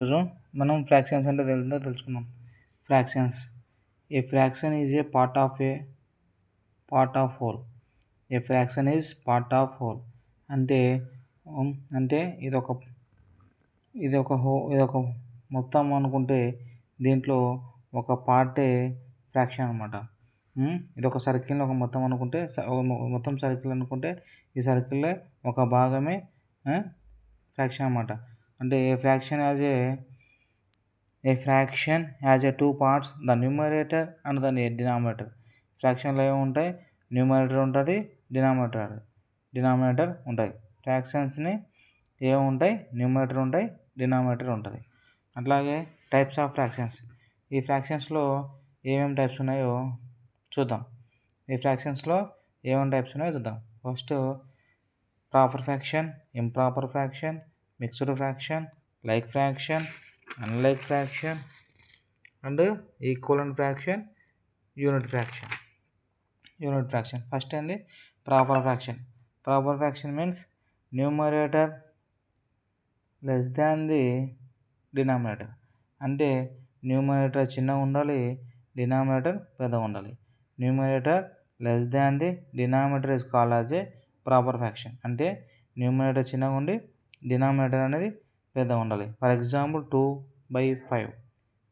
ఈరోజు మనం ఫ్రాక్షన్స్ అంటే తెలుసుకుందాం. Fractions. A fraction is a part of whole. A fraction is part of whole అంటే అంటే ఇదొక మొత్తం అనుకుంటే దీంట్లో ఒక పార్టే ఫ్రాక్షన్ అనమాట. ఇదొక సర్కిల్ని ఒక మొత్తం అనుకుంటే మొత్తం సర్కిల్ అనుకుంటే ఈ సర్కిల్లో ఒక భాగమే ఫ్రాక్షన్ అనమాట. అంటే a fraction has a two parts, the numerator and the denominator. ఫ్రాక్షన్లో ఏముంటాయి? న్యూమరేటర్ ఉంటుంది, డినామినేటర్ ఉంటాయి. ఫ్రాక్షన్స్ని ఏముంటాయి? న్యూమరేటర్ ఉంటాయి, డినామినేటర్ ఉంటుంది. అట్లాగే టైప్స్ ఆఫ్ ఫ్రాక్షన్స్. ఈ ఫ్రాక్షన్స్లో ఏమేమి టైప్స్ ఉన్నాయో చూద్దాం. First proper fraction, improper fraction, mixed fraction, like fraction, unlike fraction and equivalent fraction, unit fraction. First ఏంది? Proper fraction means numerator less than the denominator. అంటే numerator చిన్నగా ఉండాలి, డినామినేటర్ పెద్దగా ఉండాలి. Numerator less than the denominator is called as a proper fraction. అంటే numerator చిన్నగా ఉండి denominator అనేది పెద్దగా ఉండాలి. For example 2/5,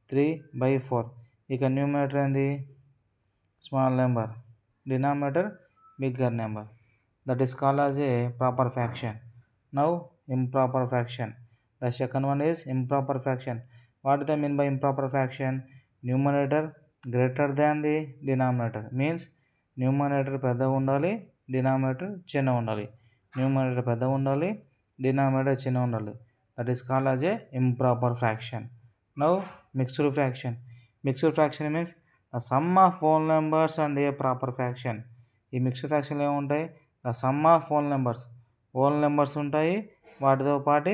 3/4. ఇక న్యూమరేటర్ ఏంది? Small number, denominator bigger number. That is called as a proper fraction. Now improper fraction. The second one is improper fraction. What do they mean by improper fraction? Numerator greater than the denominator means numerator పెద్దగా ఉండాలి, denominator చిన్నగా ఉండాలి. Numerator పెద్దగా ఉండాలి, denominator చిన్నగా ఉండాలి. That is called as A improper fraction. Now mixed fraction means the sum of whole numbers and A proper fraction. ఈ mixed ఫ్రాక్షన్లో ఏముంటాయి? The sum of whole numbers ఉంటాయి, వాటితో పాటు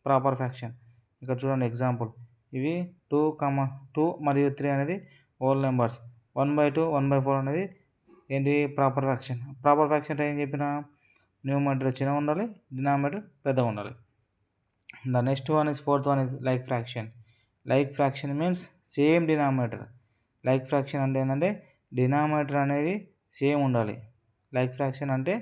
ప్రాపర్ ఫ్రాక్షన్. ఇక్కడ చూడండి ఎగ్జాంపుల్. ఇవి 2 మరియు 3 అనేది హోల్ నెంబర్స్. 1/2, 1/4 అనేది ఏంటి? Proper fraction. ప్రాపర్ ఫ్రాక్షన్ అంటే ఏం చెప్పిన? న్యూమరేటర్ చిన్నగా ఉండాలి, డినామినేటర్ పెద్దగా ఉండాలి. The next one is fourth one is like fraction means same denominator. Like fraction అంటే ఏంటంటే డినామినేటర్ అనేది సేమ్ ఉండాలి. లైక్ ఫ్రాక్షన్ అంటే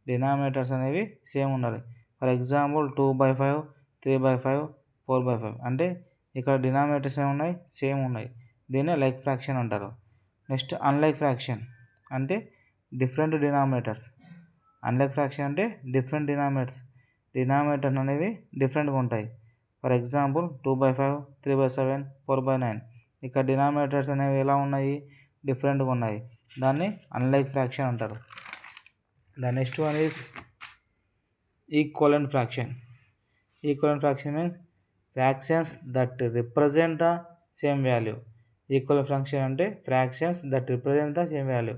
డినామినేటర్స్ అనేవి సేమ్ ఉండాలి. ఫర్ ఎగ్జాంపుల్ 2/5, 3/5, 4/5 అంటే ఇక్కడ డినామినేటర్స్ ఏమున్నాయి? సేమ్ ఉన్నాయి. దీన్నే లైక్ ఫ్రాక్షన్ అంటారు. నెక్స్ట్ అన్లైక్ ఫ్రాక్షన్ అంటే డిఫరెంట్ డినామినేటర్స్. డినామినేటర్ అనేవి డిఫరెంట్గా ఉంటాయి. For example 2/5, 3/7, 4/9. ఇక్కడ డినామినేటర్స్ అనేవి ఎలా ఉన్నాయి? డిఫరెంట్గా ఉన్నాయి. దాన్ని అన్లైక్ ఫ్రాక్షన్ అంటారు. The next one is equivalent fraction means fractions that represent the same value. Equivalent fraction అంటే fractions that represent the same value.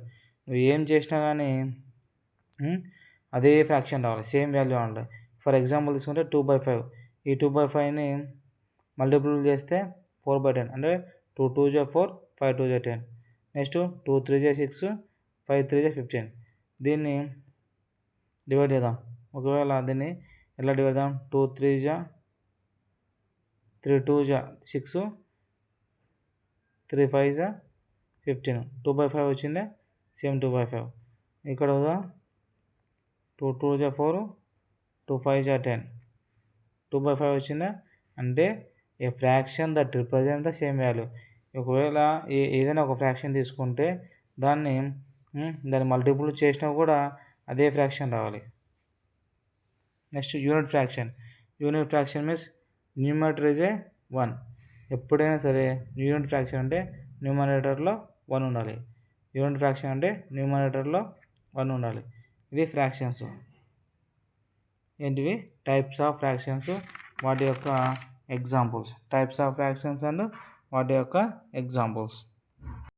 నువ్వు ఏం చేసినా కానీ అదే ఫ్రాక్షన్ రావాలి, సేమ్ వాల్యూ రావాలి. ఫర్ ఎగ్జాంపుల్ తీసుకుంటే 2/5. ఈ 2/5ని మల్టిపుల్ చేస్తే 4/10 అంటే 2 2s 4, 5 2s 10. Next 2 3s 6, 5 3s 15. దీన్ని డివైడ్ చేద్దాం. ఒకవేళ దీన్ని ఎలా డివైడ్ చేద్దాం? 2 3s 3 2s 6, 3 5s 15. 2/5 వచ్చిందే, సేమ్ 2/5. ఇక్కడ 2 2s 4, 2 5s 10. 2/5 వచ్చిందా? అంటే a fraction that represent the same value. ఒకవేళ ఏదైనా ఒక ఫ్రాక్షన్ తీసుకుంటే దాన్ని మల్టిపుల్ చేసినా కూడా అదే ఫ్రాక్షన్ రావాలి. Next unit fraction means numerator is a 1. ఎప్పుడైనా సరే యూనిట్ ఫ్రాక్షన్ అంటే న్యూమరేటర్లో 1 ఉండాలి. యూనిట్ ఫ్రాక్షన్ అంటే న్యూమరేటర్లో 1 ఉండాలి. ఇది ఫ్రాక్షన్స్. ఏంటివి? టైప్స్ ఆఫ్ ఫ్రాక్షన్స్, వాటి యొక్క ఎగ్జాంపుల్స్.